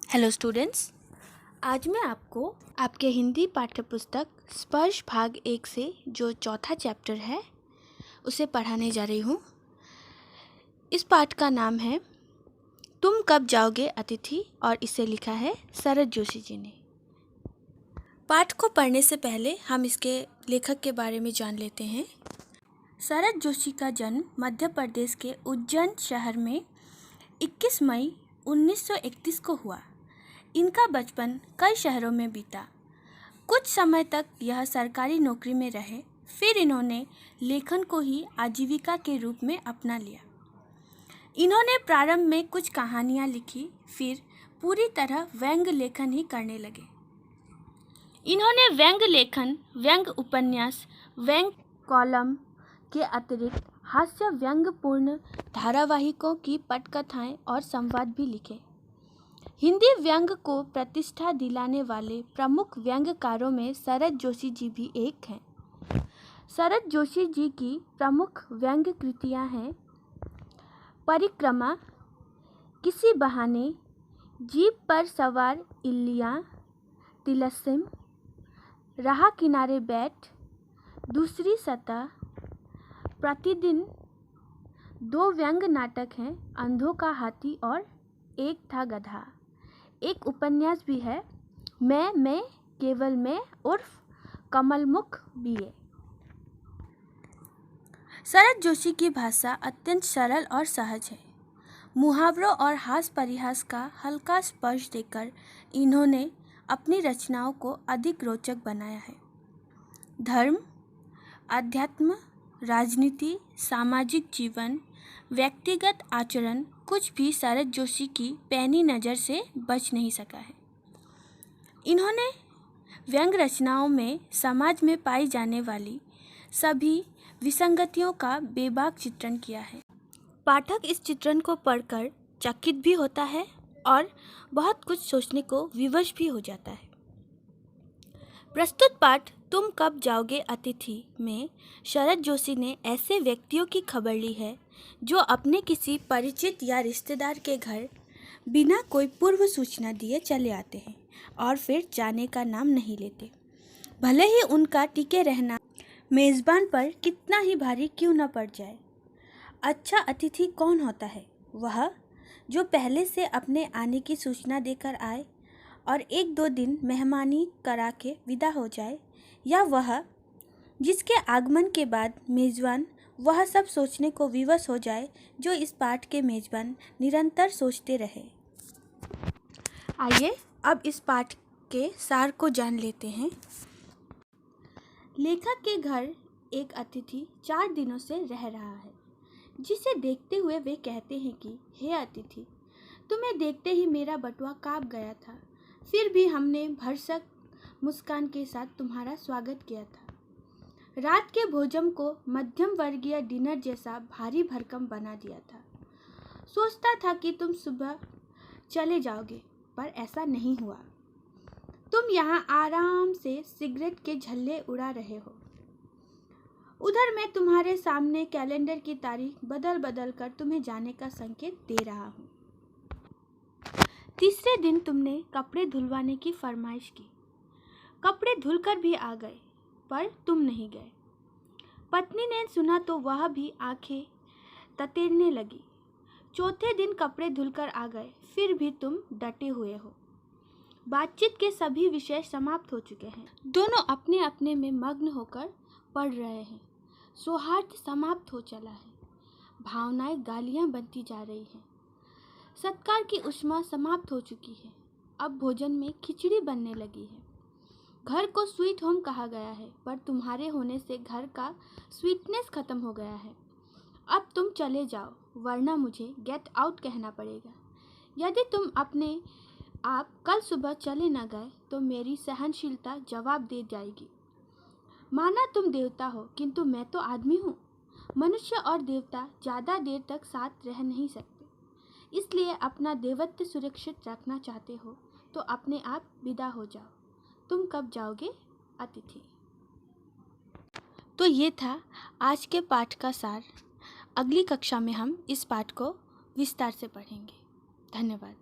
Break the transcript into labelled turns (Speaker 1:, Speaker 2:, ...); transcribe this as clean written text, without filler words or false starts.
Speaker 1: Hello students, आज मैं आपको आपके हिंदी पाठ्यपुस्तक स्पर्श भाग 1 से जो चौथा चैप्टर है उसे पढ़ाने जा रही हूँ। इस पाठ का नाम है तुम कब जाओगे अतिथि और इसे लिखा है शरद जोशी जी ने। पाठ को पढ़ने से पहले हम इसके लेखक के बारे में जान लेते हैं। शरद जोशी का जन्म मध्य प्रदेश के उज्जैन शहर में 21 मई 1931 को हुआ। इनका बचपन कई शहरों में बीता। कुछ समय तक यह सरकारी नौकरी में रहे, फिर इन्होंने लेखन को ही आजीविका के रूप में अपना लिया। इन्होंने प्रारंभ में कुछ कहानियाँ लिखी, फिर पूरी तरह व्यंग लेखन ही करने लगे। इन्होंने व्यंग लेखन, व्यंग उपन्यास, व्यंग कॉलम के अतिरिक्त हास्य व्यंग्यपूर्ण धारावाहिकों की पटकथाएं और संवाद भी लिखे। हिंदी व्यंग को प्रतिष्ठा दिलाने वाले प्रमुख व्यंग्यकारों में शरद जोशी जी भी एक हैं। शरद जोशी जी की प्रमुख व्यंग्य कृतियाँ हैं परिक्रमा, किसी बहाने, जीप पर सवार इल्लियाँ, तिलस्म, राह किनारे बैठ, दूसरी सतह, प्रतिदिन। 2 व्यंग्य नाटक हैं अंधों का हाथी और एक था गधा। एक उपन्यास भी है मैं केवल मैं उर्फ कमलमुख बीए। शरद जोशी की भाषा अत्यंत सरल और सहज है। मुहावरों और हास परिहास का हल्का स्पर्श देकर इन्होंने अपनी रचनाओं को अधिक रोचक बनाया है। धर्म, अध्यात्म, राजनीति, सामाजिक जीवन, व्यक्तिगत आचरण कुछ भी शरद जोशी की पैनी नज़र से बच नहीं सका है। इन्होंने व्यंग रचनाओं में समाज में पाई जाने वाली सभी विसंगतियों का बेबाक चित्रण किया है। पाठक इस चित्रण को पढ़कर चकित भी होता है और बहुत कुछ सोचने को विवश भी हो जाता है। प्रस्तुत पाठ तुम कब जाओगे अतिथि में शरद जोशी ने ऐसे व्यक्तियों की खबर ली है जो अपने किसी परिचित या रिश्तेदार के घर बिना कोई पूर्व सूचना दिए चले आते हैं और फिर जाने का नाम नहीं लेते, भले ही उनका टिके रहना मेज़बान पर कितना ही भारी क्यों न पड़ जाए। अच्छा अतिथि कौन होता है? वह जो पहले से अपने आने की सूचना देकर आए और 1-2 दिन मेहमानी करा के विदा हो जाए, या वह जिसके आगमन के बाद मेज़बान वह सब सोचने को विवश हो जाए जो इस पाठ के मेज़बान निरंतर सोचते रहे। आइए अब इस पाठ के सार को जान लेते हैं। लेखक के घर एक अतिथि 4 दिनों से रह रहा है, जिसे देखते हुए वे कहते हैं कि हे अतिथि, तुम्हें देखते ही मेरा बटुआ काँप गया था, फिर भी हमने भरसक मुस्कान के साथ तुम्हारा स्वागत किया था। रात के भोजन को मध्यम वर्गीय डिनर जैसा भारी भरकम बना दिया था। सोचता था कि तुम सुबह चले जाओगे, पर ऐसा नहीं हुआ। तुम यहाँ आराम से सिगरेट के झल्ले उड़ा रहे हो। उधर मैं तुम्हारे सामने कैलेंडर की तारीख बदल बदल कर तुम्हें जाने का संकेत दे रहा हूँ। तीसरे दिन तुमने कपड़े धुलवाने की फरमाइश की। कपड़े धुलकर भी आ गए, पर तुम नहीं गए। पत्नी ने सुना तो वह भी आंखें ततेरने लगी। चौथे दिन कपड़े धुलकर आ गए, फिर भी तुम डटे हुए हो। बातचीत के सभी विषय समाप्त हो चुके हैं। दोनों अपने अपने में मग्न होकर पढ़ रहे हैं। सौहार्द समाप्त हो चला है। भावनाएं गालियां बनती जा रही हैं। सत्कार की उष्मा समाप्त हो चुकी है। अब भोजन में खिचड़ी बनने लगी है। घर को स्वीट होम कहा गया है, पर तुम्हारे होने से घर का स्वीटनेस खत्म हो गया है। अब तुम चले जाओ, वरना मुझे गेट आउट कहना पड़ेगा। यदि तुम अपने आप कल सुबह चले न गए तो मेरी सहनशीलता जवाब दे जाएगी। माना तुम देवता हो, किंतु मैं तो आदमी हूँ। मनुष्य और देवता ज़्यादा देर तक साथ रह नहीं सकते, इसलिए अपना देवत्व सुरक्षित रखना चाहते हो तो अपने आप विदा हो जाओ। तुम कब जाओगे अतिथि। तो ये था आज के पाठ का सार। अगली कक्षा में हम इस पाठ को विस्तार से पढ़ेंगे। धन्यवाद।